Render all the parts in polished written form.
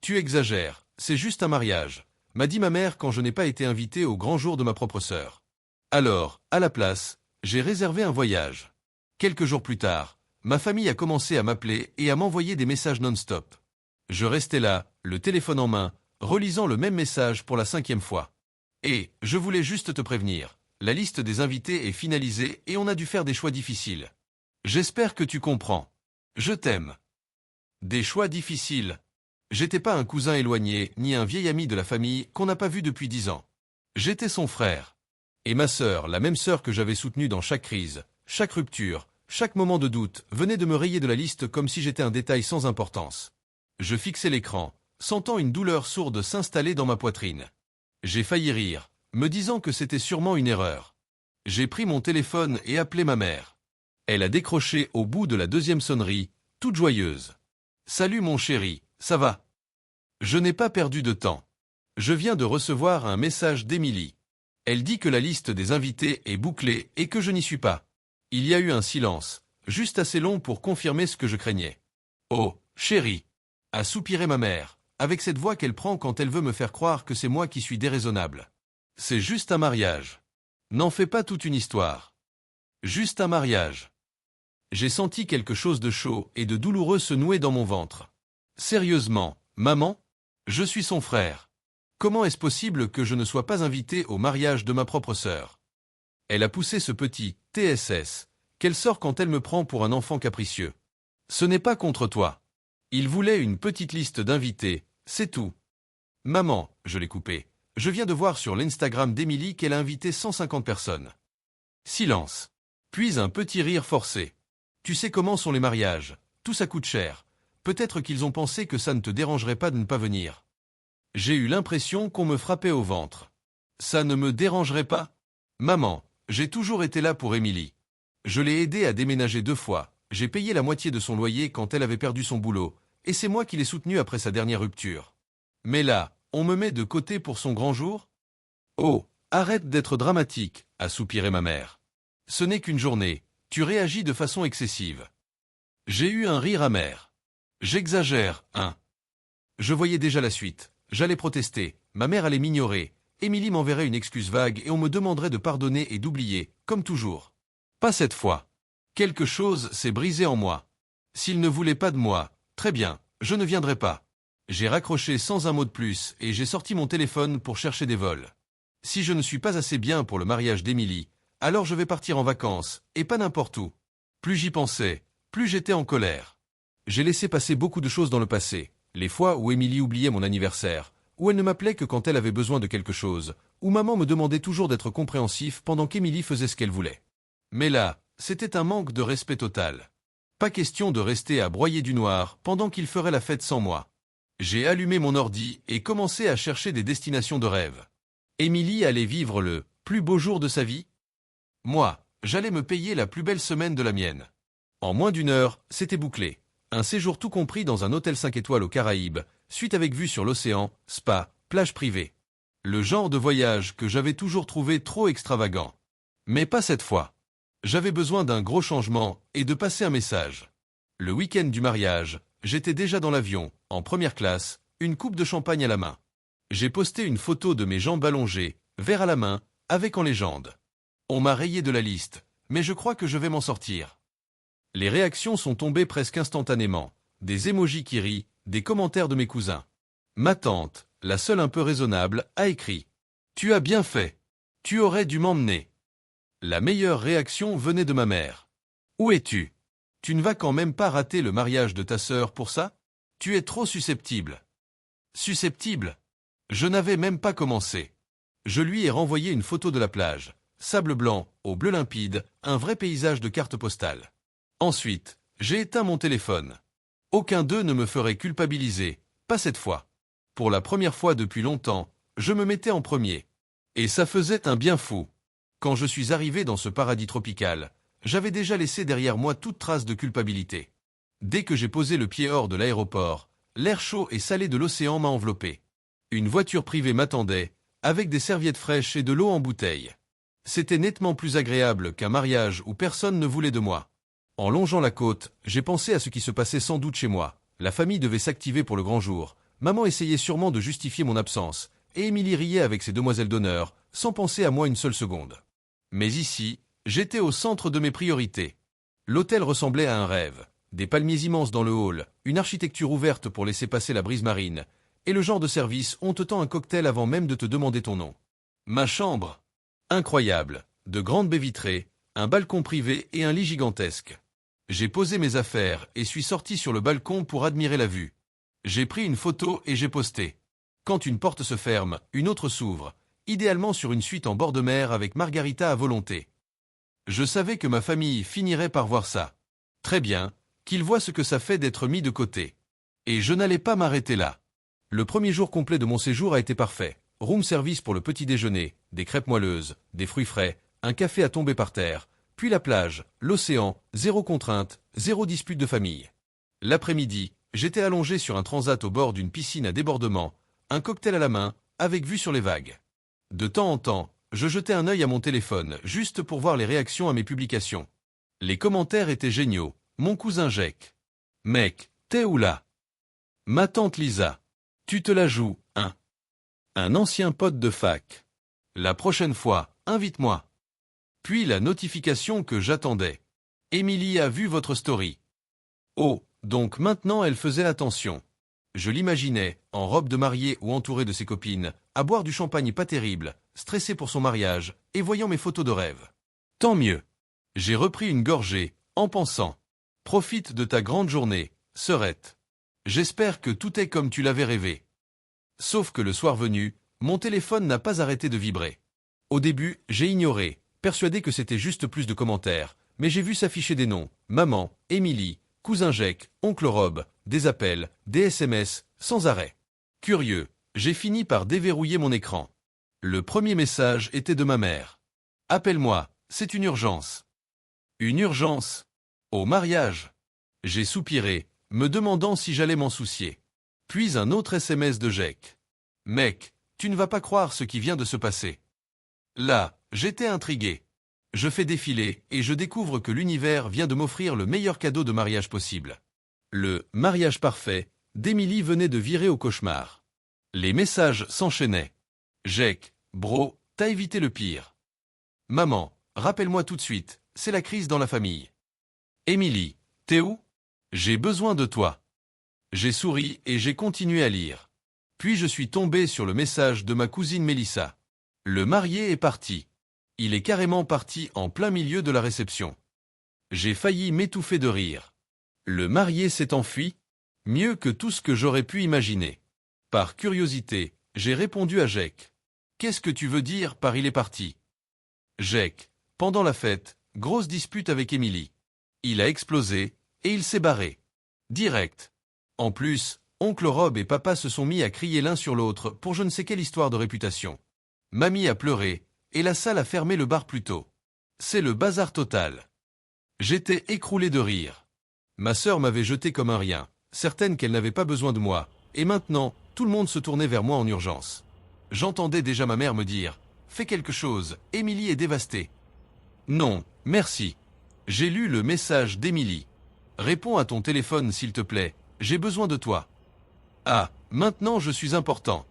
Tu exagères, c'est juste un mariage, m'a dit ma mère quand je n'ai pas été invité au grand jour de ma propre sœur. Alors, à la place, j'ai réservé un voyage. Quelques jours plus tard, ma famille a commencé à m'appeler et à m'envoyer des messages non-stop. Je restais là, le téléphone en main, relisant le même message pour la 5e fois. Et, je voulais juste te prévenir, la liste des invités est finalisée et on a dû faire des choix difficiles. J'espère que tu comprends. Je t'aime. Des choix difficiles. J'étais pas un cousin éloigné, ni un vieil ami de la famille qu'on n'a pas vu depuis 10 ans. J'étais son frère. Et ma sœur, la même sœur que j'avais soutenue dans chaque crise, chaque rupture, chaque moment de doute, venait de me rayer de la liste comme si j'étais un détail sans importance. Je fixais l'écran, sentant une douleur sourde s'installer dans ma poitrine. J'ai failli rire, me disant que c'était sûrement une erreur. J'ai pris mon téléphone et appelé ma mère. Elle a décroché au bout de la 2e sonnerie, toute joyeuse. « Salut mon chéri, ça va ? Je n'ai pas perdu de temps. Je viens de recevoir un message d'Émilie. Elle dit que la liste des invités est bouclée et que je n'y suis pas. » Il y a eu un silence, juste assez long pour confirmer ce que je craignais. « Oh, chéri !» a soupiré ma mère, avec cette voix qu'elle prend quand elle veut me faire croire que c'est moi qui suis déraisonnable. « C'est juste un mariage. N'en fais pas toute une histoire. Juste un mariage. » J'ai senti quelque chose de chaud et de douloureux se nouer dans mon ventre. « Sérieusement, maman ? Je suis son frère. Comment est-ce possible que je ne sois pas invité au mariage de ma propre sœur ? » Elle a poussé ce petit « TSS » qu'elle sort quand elle me prend pour un enfant capricieux. « Ce n'est pas contre toi. Il voulait une petite liste d'invités, c'est tout. » « Maman, je l'ai coupé. Je viens de voir sur l'Instagram d'Émilie qu'elle a invité 150 personnes. » Silence. Puis un petit rire forcé. « Tu sais comment sont les mariages, tout ça coûte cher. Peut-être qu'ils ont pensé que ça ne te dérangerait pas de ne pas venir. » J'ai eu l'impression qu'on me frappait au ventre. Ça ne me dérangerait pas ? Maman, j'ai toujours été là pour Émilie. Je l'ai aidée à déménager 2 fois, j'ai payé la moitié de son loyer quand elle avait perdu son boulot, et c'est moi qui l'ai soutenue après sa dernière rupture. Mais là, on me met de côté pour son grand jour ? Oh, arrête d'être dramatique, a soupiré ma mère. Ce n'est qu'une journée, tu réagis de façon excessive. J'ai eu un rire amer. J'exagère, hein ? Je voyais déjà la suite. J'allais protester, ma mère allait m'ignorer, Émilie m'enverrait une excuse vague et on me demanderait de pardonner et d'oublier, comme toujours. Pas cette fois. Quelque chose s'est brisé en moi. S'il ne voulait pas de moi, très bien, je ne viendrai pas. J'ai raccroché sans un mot de plus et j'ai sorti mon téléphone pour chercher des vols. Si je ne suis pas assez bien pour le mariage d'Émilie, alors je vais partir en vacances, et pas n'importe où. Plus j'y pensais, plus j'étais en colère. J'ai laissé passer beaucoup de choses dans le passé. Les fois où Émilie oubliait mon anniversaire, où elle ne m'appelait que quand elle avait besoin de quelque chose, où maman me demandait toujours d'être compréhensif pendant qu'Émilie faisait ce qu'elle voulait. Mais là, c'était un manque de respect total. Pas question de rester à broyer du noir pendant qu'il ferait la fête sans moi. J'ai allumé mon ordi et commencé à chercher des destinations de rêve. Émilie allait vivre le plus beau jour de sa vie. Moi, j'allais me payer la plus belle semaine de la mienne. En moins d'1 heure, c'était bouclé. Un séjour tout compris dans un hôtel 5 étoiles aux Caraïbes, suite avec vue sur l'océan, spa, plage privée. Le genre de voyage que j'avais toujours trouvé trop extravagant. Mais pas cette fois. J'avais besoin d'un gros changement et de passer un message. Le week-end du mariage, j'étais déjà dans l'avion, en première classe, une coupe de champagne à la main. J'ai posté une photo de mes jambes allongées, verre à la main, avec en légende. On m'a rayé de la liste, mais je crois que je vais m'en sortir. Les réactions sont tombées presque instantanément. Des émojis qui rient, des commentaires de mes cousins. Ma tante, la seule un peu raisonnable, a écrit « Tu as bien fait. Tu aurais dû m'emmener. » La meilleure réaction venait de ma mère. « Où es-tu ? Tu ne vas quand même pas rater le mariage de ta sœur pour ça ? Tu es trop susceptible. » Susceptible ? Je n'avais même pas commencé. Je lui ai renvoyé une photo de la plage. Sable blanc, au bleu limpide, un vrai paysage de carte postale. Ensuite, j'ai éteint mon téléphone. Aucun d'eux ne me ferait culpabiliser, pas cette fois. Pour la première fois depuis longtemps, je me mettais en premier. Et ça faisait un bien fou. Quand je suis arrivé dans ce paradis tropical, j'avais déjà laissé derrière moi toute trace de culpabilité. Dès que j'ai posé le pied hors de l'aéroport, l'air chaud et salé de l'océan m'a enveloppé. Une voiture privée m'attendait, avec des serviettes fraîches et de l'eau en bouteille. C'était nettement plus agréable qu'un mariage où personne ne voulait de moi. En longeant la côte, j'ai pensé à ce qui se passait sans doute chez moi. La famille devait s'activer pour le grand jour. maman essayait sûrement de justifier mon absence, et Émilie riait avec ses demoiselles d'honneur, sans penser à moi une seule seconde. Mais ici, j'étais au centre de mes priorités. L'hôtel ressemblait à un rêve. Des palmiers immenses dans le hall, une architecture ouverte pour laisser passer la brise marine, et le genre de service on te tend un cocktail avant même de te demander ton nom. Ma chambre. Incroyable. De grandes baies vitrées, un balcon privé et un lit gigantesque. J'ai posé mes affaires et suis sorti sur le balcon pour admirer la vue. J'ai pris une photo et j'ai posté. Quand une porte se ferme, une autre s'ouvre, idéalement sur une suite en bord de mer avec margarita à volonté. Je savais que ma famille finirait par voir ça. Très bien, qu'ils voient ce que ça fait d'être mis de côté. Et je n'allais pas m'arrêter là. Le premier jour complet de mon séjour a été parfait. Room service pour le petit déjeuner, des crêpes moelleuses, des fruits frais, un café à tomber par terre, puis la plage, l'océan, zéro contrainte, zéro dispute de famille. L'après-midi, j'étais allongé sur un transat au bord d'une piscine à débordement, un cocktail à la main, avec vue sur les vagues. De temps en temps, je jetais un œil à mon téléphone, juste pour voir les réactions à mes publications. Les commentaires étaient géniaux. Mon cousin Jake. Mec, t'es où là? Ma tante Lisa. Tu te la joues, hein? Un ancien pote de fac. La prochaine fois, invite-moi. Puis la notification que j'attendais. Émilie a vu votre story. Oh, donc maintenant elle faisait attention. Je l'imaginais, en robe de mariée ou entourée de ses copines, à boire du champagne pas terrible, stressé pour son mariage, et voyant mes photos de rêve. Tant mieux. J'ai repris une gorgée, en pensant. Profite de ta grande journée, sœurette. J'espère que tout est comme tu l'avais rêvé. Sauf que le soir venu, mon téléphone n'a pas arrêté de vibrer. Au début, j'ai ignoré, persuadé que c'était juste plus de commentaires, mais j'ai vu s'afficher des noms, maman, Émilie, cousin Jake, oncle Rob, des appels, des SMS, sans arrêt. Curieux, j'ai fini par déverrouiller mon écran. Le premier message était de ma mère. Appelle-moi, c'est une urgence. Une urgence? Au mariage. J'ai soupiré, me demandant si j'allais m'en soucier. Puis un autre SMS de Jake. Mec, tu ne vas pas croire ce qui vient de se passer. Là, j'étais intrigué. Je fais défiler et je découvre que l'univers vient de m'offrir le meilleur cadeau de mariage possible. Le mariage parfait d'Émilie venait de virer au cauchemar. Les messages s'enchaînaient. Jake, bro, t'as évité le pire. Maman, rappelle-moi tout de suite, c'est la crise dans la famille. Émilie, t'es où? J'ai besoin de toi. J'ai souri et j'ai continué à lire. Puis je suis tombé sur le message de ma cousine Mélissa. Le marié est parti. Il est carrément parti en plein milieu de la réception. J'ai failli m'étouffer de rire. Le marié s'est enfui? Mieux que tout ce que j'aurais pu imaginer. Par curiosité, j'ai répondu à Jake. Qu'est-ce que tu veux dire par il est parti? Jake, pendant la fête, grosse dispute avec Émilie. Il a explosé, et il s'est barré. Direct. En plus, oncle Rob et papa se sont mis à crier l'un sur l'autre pour je ne sais quelle histoire de réputation. Mamie a pleuré, et la salle a fermé le bar plus tôt. C'est le bazar total. J'étais écroulé de rire. Ma sœur m'avait jeté comme un rien, certaine qu'elle n'avait pas besoin de moi, et maintenant, tout le monde se tournait vers moi en urgence. J'entendais déjà ma mère me dire « Fais quelque chose, Émilie est dévastée ». Non, merci. J'ai lu le message d'Émilie. Réponds à ton téléphone s'il te plaît, j'ai besoin de toi. Ah, maintenant je suis important.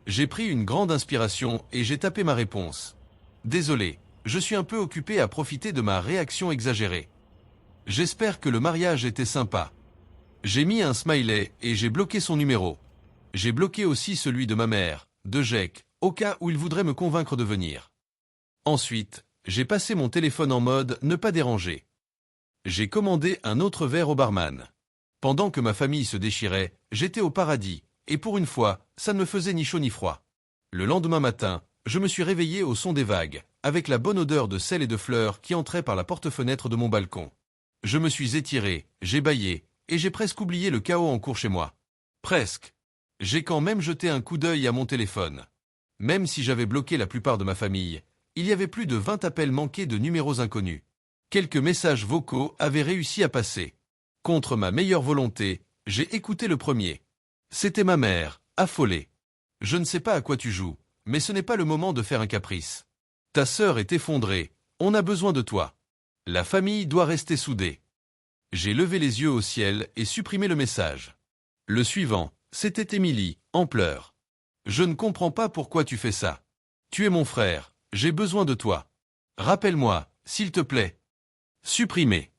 J'ai pris une grande inspiration et j'ai tapé ma réponse. Désolé, je suis un peu occupé à profiter de ma réaction exagérée. J'espère que le mariage était sympa. J'ai mis un smiley et j'ai bloqué son numéro. J'ai bloqué aussi celui de ma mère, de Jake, au cas où il voudrait me convaincre de venir. Ensuite, j'ai passé mon téléphone en mode « ne pas déranger ». J'ai commandé un autre verre au barman. Pendant que ma famille se déchirait, j'étais au paradis, et pour une fois, ça ne me faisait ni chaud ni froid. Le lendemain matin, je me suis réveillé au son des vagues, avec la bonne odeur de sel et de fleurs qui entrait par la porte-fenêtre de mon balcon. Je me suis étiré, j'ai bâillé, et j'ai presque oublié le chaos en cours chez moi. Presque. J'ai quand même jeté un coup d'œil à mon téléphone. Même si j'avais bloqué la plupart de ma famille, il y avait plus de 20 appels manqués de numéros inconnus. Quelques messages vocaux avaient réussi à passer. Contre ma meilleure volonté, j'ai écouté le premier. C'était ma mère, affolée. Je ne sais pas à quoi tu joues, mais ce n'est pas le moment de faire un caprice. Ta sœur est effondrée, on a besoin de toi. La famille doit rester soudée. J'ai levé les yeux au ciel et supprimé le message. Le suivant, C'était Émilie, en pleurs. Je ne comprends pas pourquoi tu fais ça. Tu es mon frère, j'ai besoin de toi. Rappelle-moi, s'il te plaît. Supprimer.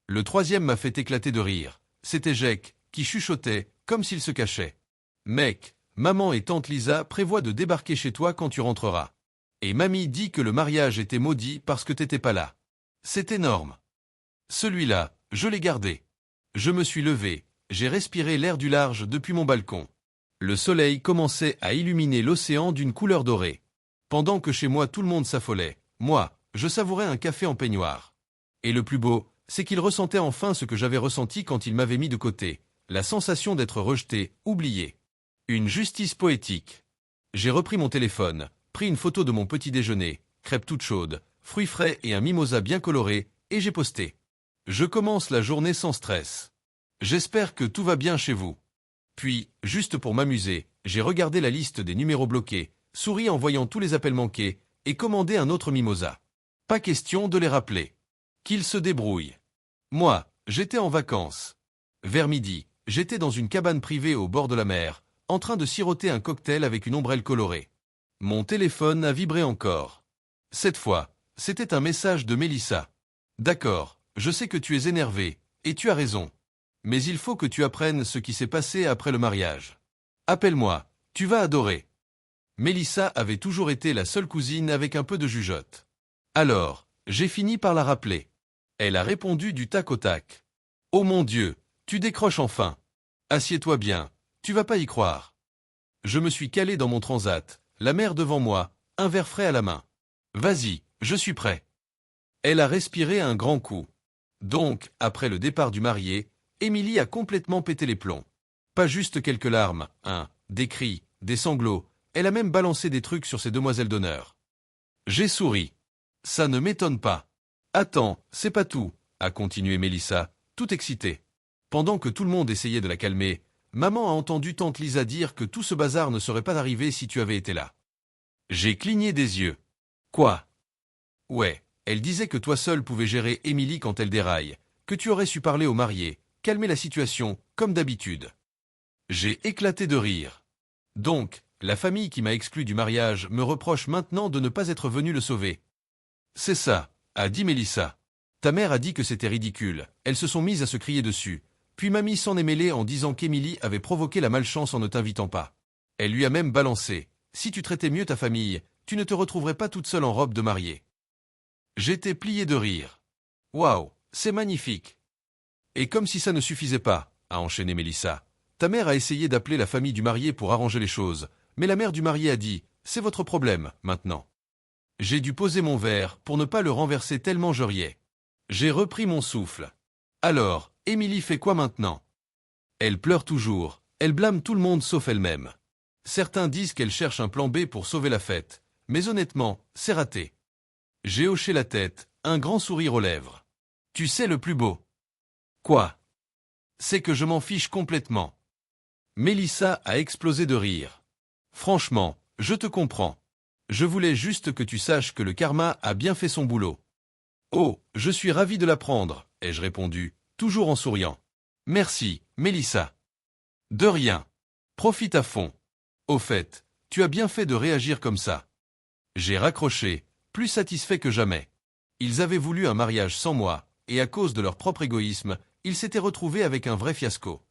Le troisième m'a fait éclater de rire. C'était Jake, qui chuchotait, comme s'il se cachait. Mec, maman et tante Lisa prévoient de débarquer chez toi quand tu rentreras. Et mamie dit que le mariage était maudit parce que t'étais pas là. C'est énorme. Celui-là, je l'ai gardé. Je me suis levé, j'ai respiré l'air du large depuis mon balcon. Le soleil commençait à illuminer l'océan d'une couleur dorée. Pendant que chez moi tout le monde s'affolait, moi, je savourais un café en peignoir. Et le plus beau, c'est qu'il ressentait enfin ce que j'avais ressenti quand il m'avait mis de côté, la sensation d'être rejeté, oublié. Une justice poétique. J'ai repris mon téléphone, pris une photo de mon petit déjeuner, crêpes toutes chaudes, fruits frais et un mimosa bien coloré, et j'ai posté. Je commence la journée sans stress. J'espère que tout va bien chez vous. Puis, juste pour m'amuser, j'ai regardé la liste des numéros bloqués, souri en voyant tous les appels manqués, et commandé un autre mimosa. Pas question de les rappeler. Qu'ils se débrouillent. Moi, j'étais en vacances. Vers midi, j'étais dans une cabane privée au bord de la mer, en train de siroter un cocktail avec une ombrelle colorée. Mon téléphone a vibré encore. Cette fois, c'était un message de Mélissa. D'accord, je sais que tu es énervé, et tu as raison. Mais il faut que tu apprennes ce qui s'est passé après le mariage. Appelle-moi, tu vas adorer. Mélissa avait toujours été la seule cousine avec un peu de jugeote. Alors, j'ai fini par la rappeler. Elle a répondu du tac au tac. Oh mon Dieu, tu décroches enfin. Assieds-toi bien, tu vas pas y croire. Je me suis calé dans mon transat, la mer devant moi, un verre frais à la main. Vas-y, je suis prêt. Elle a respiré un grand coup. Donc, après le départ du marié, Émilie a complètement pété les plombs. Pas juste quelques larmes, des cris, des sanglots, elle a même balancé des trucs sur ses demoiselles d'honneur. J'ai souri. Ça ne m'étonne pas. Attends, c'est pas tout, a continué Mélissa, tout excitée. Pendant que tout le monde essayait de la calmer, maman a entendu tante Lisa dire que tout ce bazar ne serait pas arrivé si tu avais été là. J'ai cligné des yeux. Quoi? Ouais, elle disait que toi seul pouvais gérer Émilie quand elle déraille, que tu aurais su parler au marié, calmer la situation, comme d'habitude. J'ai éclaté de rire. Donc, la famille qui m'a exclu du mariage me reproche maintenant de ne pas être venue le sauver. C'est ça, a dit Mélissa. Ta mère a dit que c'était ridicule, elles se sont mises à se crier dessus, puis mamie s'en est mêlée en disant qu'Émilie avait provoqué la malchance en ne t'invitant pas. Elle lui a même balancé. Si tu traitais mieux ta famille, tu ne te retrouverais pas toute seule en robe de mariée. J'étais plié de rire. Waouh, c'est magnifique. Et comme si ça ne suffisait pas, a enchaîné Mélissa, ta mère a essayé d'appeler la famille du marié pour arranger les choses, mais la mère du marié a dit « c'est votre problème, maintenant ». J'ai dû poser mon verre pour ne pas le renverser tellement je riais. J'ai repris mon souffle. Alors, Émilie fait quoi maintenant? Elle pleure toujours, elle blâme tout le monde sauf elle-même. Certains disent qu'elle cherche un plan B pour sauver la fête, mais honnêtement, c'est raté. J'ai hoché la tête, un grand sourire aux lèvres. Tu sais le plus beau. Quoi? C'est que je m'en fiche complètement. Mélissa a explosé de rire. Franchement, je te comprends. Je voulais juste que tu saches que le karma a bien fait son boulot. Oh, je suis ravi de l'apprendre, ai-je répondu, toujours en souriant. Merci, Mélissa. De rien. Profite à fond. Au fait, tu as bien fait de réagir comme ça. J'ai raccroché, plus satisfait que jamais. Ils avaient voulu un mariage sans moi, et à cause de leur propre égoïsme, ils s'étaient retrouvés avec un vrai fiasco.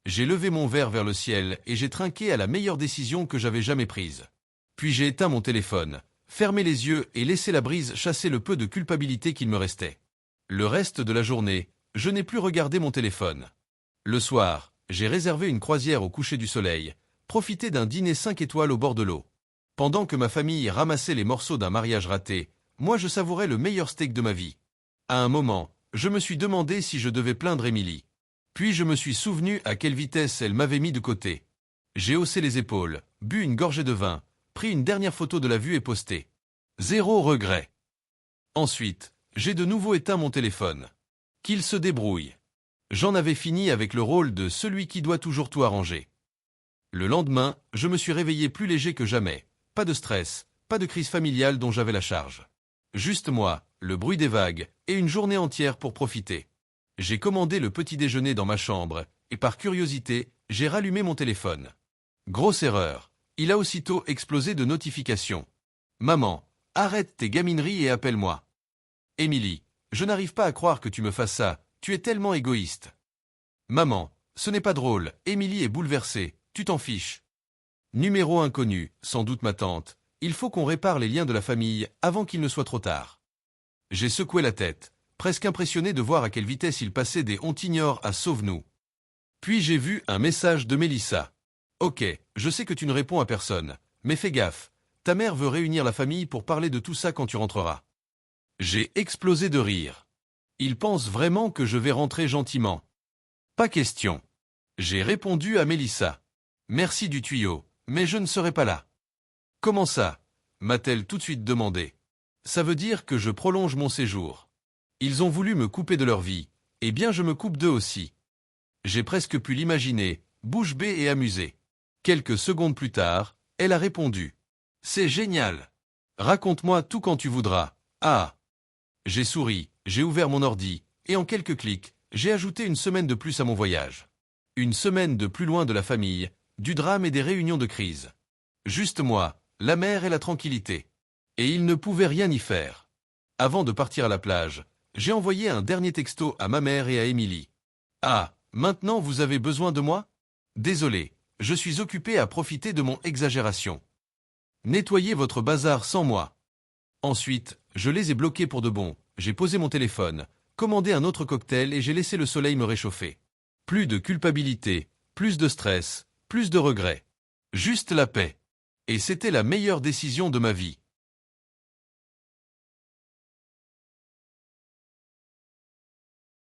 J'ai levé mon verre vers le ciel et j'ai trinqué à la meilleure décision que j'avais jamais prise. Puis j'ai éteint mon téléphone, fermé les yeux et laissé la brise chasser le peu de culpabilité qu'il me restait. Le reste de la journée, je n'ai plus regardé mon téléphone. Le soir, j'ai réservé une croisière au coucher du soleil, profité d'un dîner 5 étoiles au bord de l'eau. Pendant que ma famille ramassait les morceaux d'un mariage raté, moi je savourais le meilleur steak de ma vie. À un moment, je me suis demandé si je devais plaindre Émilie. Puis je me suis souvenu à quelle vitesse elle m'avait mis de côté. J'ai haussé les épaules, bu une gorgée de vin, pris une dernière photo de la vue et posté. Zéro regret. Ensuite, j'ai de nouveau éteint mon téléphone. Qu'il se débrouille. J'en avais fini avec le rôle de celui qui doit toujours tout arranger. Le lendemain, je me suis réveillé plus léger que jamais. Pas de stress, pas de crise familiale dont j'avais la charge. Juste moi, le bruit des vagues, et une journée entière pour profiter. J'ai commandé le petit déjeuner dans ma chambre, et par curiosité, j'ai rallumé mon téléphone. Grosse erreur. Il a aussitôt explosé de notifications. Maman, arrête tes gamineries et appelle-moi. Émilie, je n'arrive pas à croire que tu me fasses ça, tu es tellement égoïste. Maman, ce n'est pas drôle, Émilie est bouleversée, tu t'en fiches. Numéro inconnu, sans doute ma tante, il faut qu'on répare les liens de la famille avant qu'il ne soit trop tard. J'ai secoué la tête, presque impressionné de voir à quelle vitesse il passait des on t'ignore à sauve-nous. Puis j'ai vu un message de Mélissa. Ok, je sais que tu ne réponds à personne, mais fais gaffe, ta mère veut réunir la famille pour parler de tout ça quand tu rentreras. J'ai explosé de rire. Il pense vraiment que je vais rentrer gentiment. Pas question. J'ai répondu à Mélissa. Merci du tuyau, mais je ne serai pas là. Comment ça? M'a-t-elle tout de suite demandé. Ça veut dire que je prolonge mon séjour. Ils ont voulu me couper de leur vie, eh bien je me coupe d'eux aussi. J'ai presque pu l'imaginer, bouche bée et amusée. Quelques secondes plus tard, elle a répondu. C'est génial. Raconte-moi tout quand tu voudras. Ah. J'ai souri, j'ai ouvert mon ordi, et en quelques clics, j'ai ajouté une semaine de plus à mon voyage. Une semaine de plus loin de la famille, du drame et des réunions de crise. Juste moi, la mer et la tranquillité. Et il ne pouvait rien y faire. Avant de partir à la plage, j'ai envoyé un dernier texto à ma mère et à Émilie. Ah, maintenant vous avez besoin de moi? Désolé, je suis occupé à profiter de mon exagération. Nettoyez votre bazar sans moi. Ensuite, je les ai bloqués pour de bon, j'ai posé mon téléphone, commandé un autre cocktail et j'ai laissé le soleil me réchauffer. Plus de culpabilité, plus de stress, plus de regrets. Juste la paix. Et c'était la meilleure décision de ma vie.